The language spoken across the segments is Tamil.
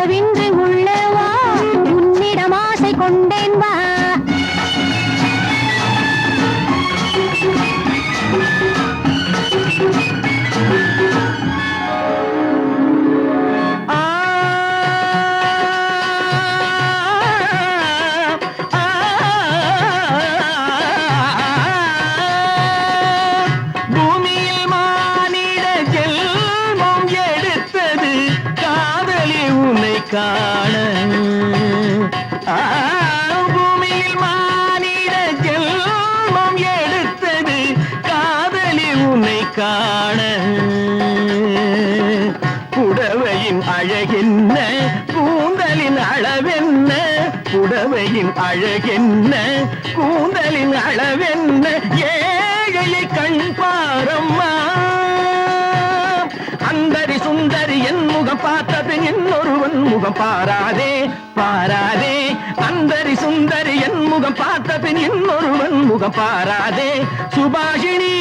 உத்தரவின்றி உள்ளே வா, உன்னிடம் ஆசை கொண்டேன் வா. காண பூமியில் மானிட ஜென்மம் எடுத்தது காதலி உன்னை காண. புடவையின் அழகென்ன கூந்தலின் அளவென்ன, புடவையின் அழகென்ன கூந்தலின் அளவென்ன, ஏழையை கண் பாரம்மா. அந்தரி சுந்தரி என் முகம் பார்த்தது இன்னொருவன் முகம் பாராதே பாராதே. அந்தரி சுந்தரி என் முகம் பார்த்தது இன்னொருவன் முகம் பாராதே. சுபாஷினி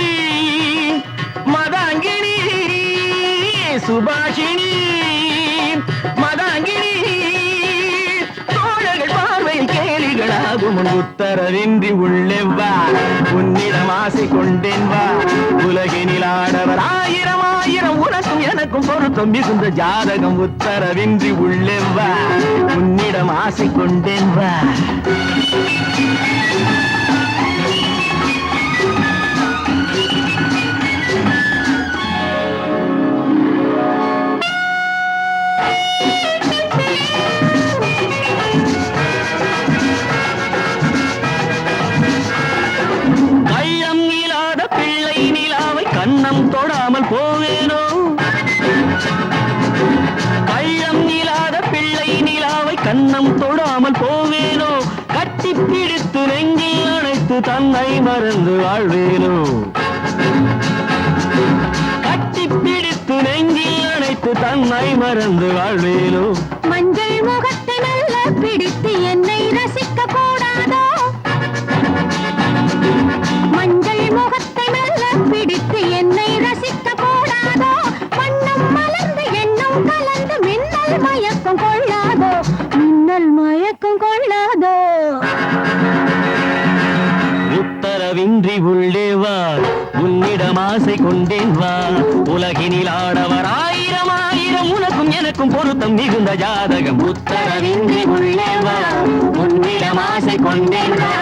மதாங்கினி, சுபாஷினி மதாங்கினி, தோழர்கள் பார்வையில் கேலிகளாகும் உத்தரவின்றி உள்ளே வா, உன்னிடம் ஆசை கொண்டேன் வா. உலகினில் ஆடவர் ஆயிரம் ஆயிரம், உனக்கும் எனக்கும் பொருத்தம் மிகுந்த ஜாதகம். உத்தரவின்றி உள்ளே வா, உன்னிடம் ஆசை கொண்டேன் வா. கண்ணம் தொடாமல் போவேனோ, கள்ளம் இல்லாத பிள்ளை நிலாவை கண்ணம் தொடாமல் போவேனோ. கட்டி பிடித்து நெஞ்சில் அணைத்து தன்னை மறந்து வாழ்வேனோ, கட்டி பிடித்து நெஞ்சில் அணைத்து தன்னை மறந்து வாழ்வேனோ. மஞ்சள் முகத்தை நல்ல பிடித்து என்னை ரசிக்க கூடாதோ, மஞ்சள் முகத்தை நல்ல பிடித்து என்னை ரசிக்க கூடாதோ. வண்ணம் மலர்ந்து எண்ணம் கலந்து மின்னல் மயக்கம் கொள்ளாதோ, மின்னல் மயக்கம் கொள்ளாதோ. உத்தரவின்றி உள்ளே வா, உன்னிடம் ஆசை கொண்டேன் வா. உலகினில் ஆடவர் ஆயிரம் ஆயிரம், உனக்கும் எனக்கும் பொருத்தம் மிகுந்த ஜாதகம். உத்தரவின்றி உள்ளே வா, உன்னிடம் ஆசை கொண்டேன் வா.